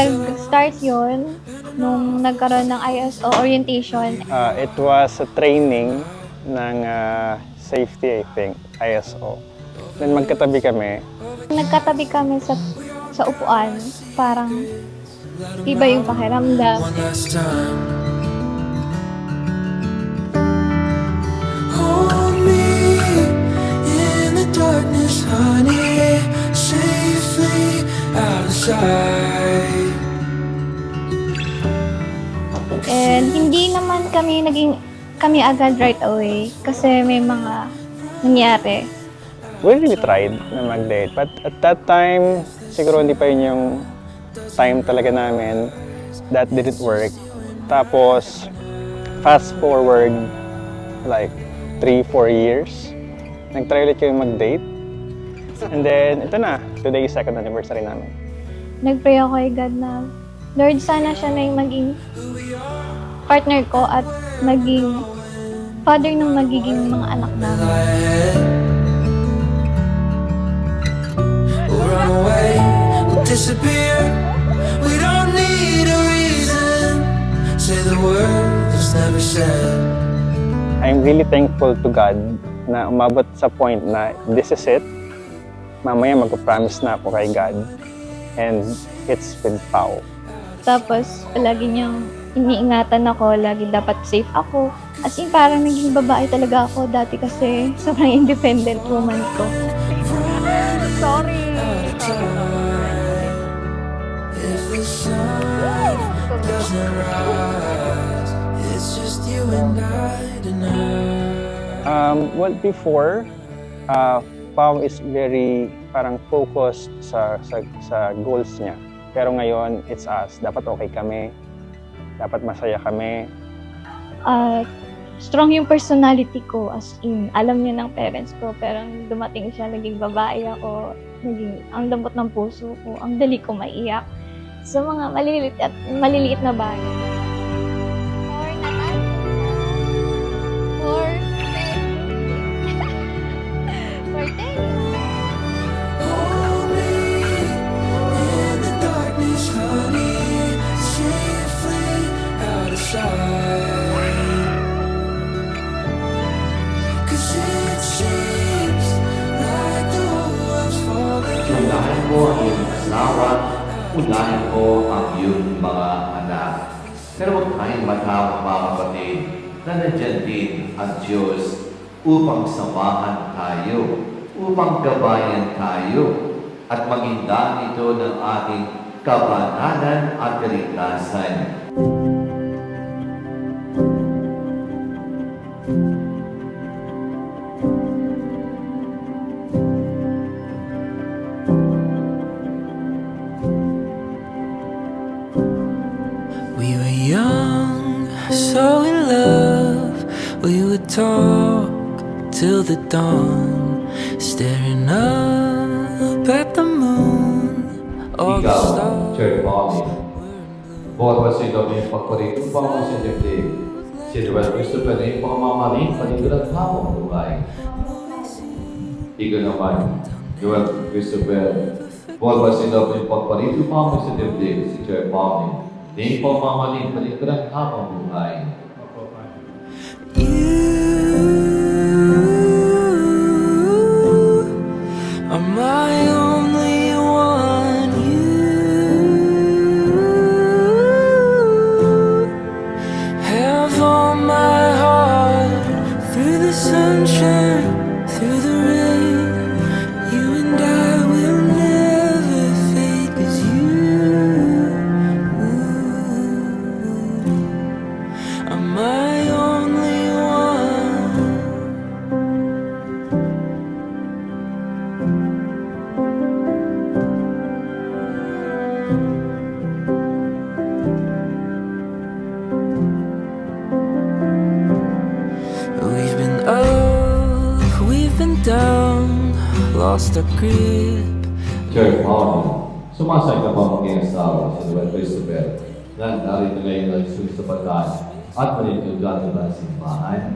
nag-start yun nung nagkaroon ng ISO orientation. It was a training ng safety, I think, ISO. Then magkatabi kami. Nagkatabi kami sa upuan, parang iba yung pakiramdam. One last time. Hold me in the darkness, honey, safely out of sight. And hindi naman kami agad right away kasi may mga nangyari. We really tried na mag-date. But at that time, siguro hindi pa yun yung time talaga namin. That didn't work. Tapos, fast forward, like 3-4 years, nag-try ulit kami mag-date. And then, ito na, today is 2nd anniversary namin. Nag-pray ako kay God na, Lord, sana siya na yung maging partner ko at maging father ng magiging mga anak namin. We'll run away, we'll disappear. We don't need a reason. Say the words never said. I'm really thankful to God na umabot sa point na this is it. Mamaya magpa-promise na ako kay God. And it's with Pao. Tapos, lagi niyang iniingatan ako, lagi dapat safe ako. As in, parang naging babae talaga ako dati kasi sobrang independent woman ko. Sorry. If the sun doesn't rise, it's just you and I tonight. Well, before, Pao is very parang focused sa goals niya. Pero ngayon, it's us. Dapat okay kami. Dapat masaya kami. Strong yung personality ko, as in, alam niya ng parents ko, pero nung dumating siya, naging babae ako, ang lambot ng puso ko, ang dali ko maiyak sa mga maliliit na bagay. Hold me in the darkness, honey, safely out of sight. 'Cause it seems like the whole world's falling. Unahin mo ang iyong asawa, unahin mo ang iyong mga anak. Pero huwag tayong matawag mga kapatid na nandyan din ang Diyos upang samahan tayo, upang gabayan tayo, at maging daan ito ng ating kabanalan at kaligtasan. We were young, so in love. We would talk till the dawn, staring up at the moon. All the Ikaw, stars. Church Mommy, bukod pa sa iyong pagpalit upang masinipli, si Joel Christopher ay pangmamaling panigulat habang buhay. Ikaw naman, Joel Christopher, bukod pa sa iyong pagpalit upang masinipli, si Church Mommy, ay pangmamaling panigulat habang buhay. You are my only one. You have all my heart. Through the sunshine, through the rain, you and I will never fade. 'Cause you are my only one. We've been up, we've been down, lost our grip. Church Mommy, sumasay ka ba mag-iasawa si Joel Christopher na narito ngayon ang susupataan at manintugan ng simbahan?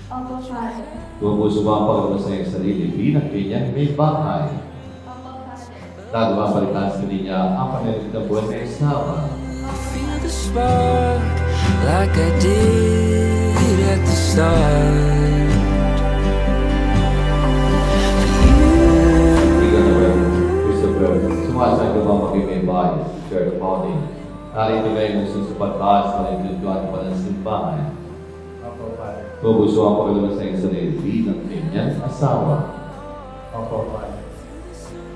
Opo, Father. Kung gusto ba ang pagkakasay sa iyong sarili bilang kanyang may bahay, Opo, Father. Nagawa balikan sa niya ang panilig na buwan na asawa. Feel the spark like I did at the start. Ika naman, Christopher, sumasay ka ba maging bahay sa Church Morning? Narito ba yung susupatas na nagduduan pa ng simbahan? Opo, Father. Tubuso ang paglalabas sa isang sarili ng kanyang asawa. Opo, Father.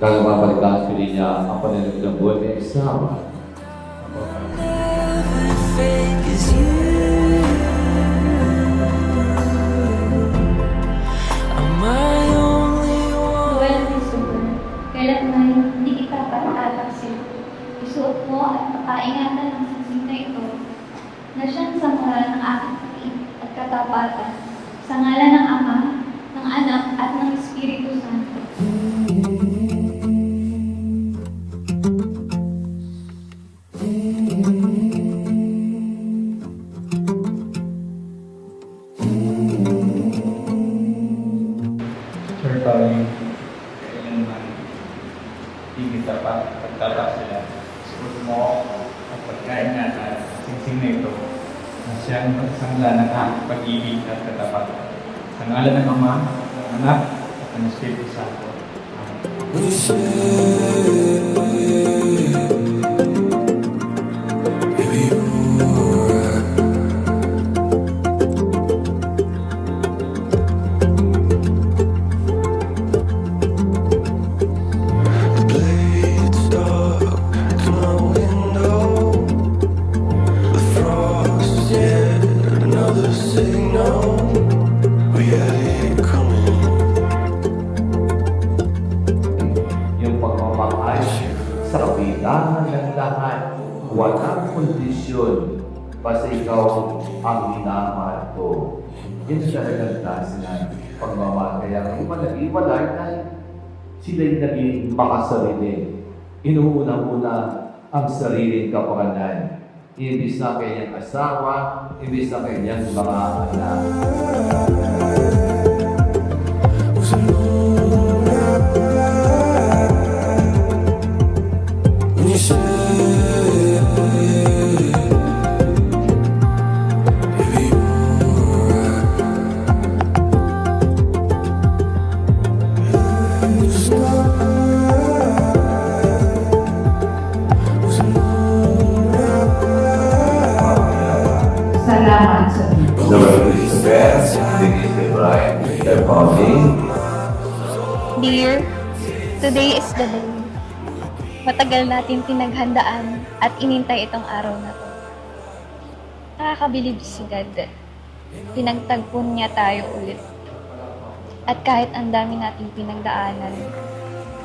Nagawa balikan sa niya ang panilig na buwan na asawa. Opo, Father. Fake as you. Am I only one? Well, Christopher, kailan man hindi kita patataksin. Isuot mo at pakaingatan ng singsing na ito na siyang sa ngalan ng aking pag-ibig at katapatan, sa ngalan ng Ama, ng Anak at ng Espiritu Santo. Sir Tony, kailan man hindi kita pagtatak sila. Suot mo at pagkain at singsing na ito na siyang sangla ng aking pag-ibig at katapatan. Sa ngalan ng Ama, ng Anak, at ng Espiritu Santo. Amen. When you say, baby, you're right. The blade stuck to my window. The frost is yet another signal. We had it coming. Yung pagmamahal sa kapitangan ng lahat, walang kondisyon, basta ikaw ang minamahal ko. Yan talagang klase ng pagmamahal. Kaya kung nag-iwalay dahil sila'y naging makasarili. Inuuna-una ang sariling kapakanan. Ibig na kanyang asawa, ibig na kanyang mga anak. When you say, baby, you're right. The sky was a moonlight. Salamat sa The word is the best, this is the bride, the coming. Dear, today is the day. Matagal natin pinaghandaan at inintay itong araw na to. Nakakabilib si God. Pinagtagpo niya tayo ulit. At kahit ang dami nating pinagdaanan,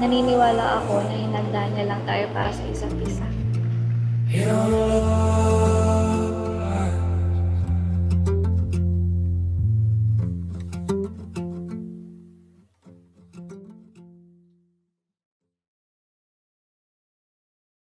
naniniwala ako na hinagda niya lang tayo para sa isa't isa. In our love.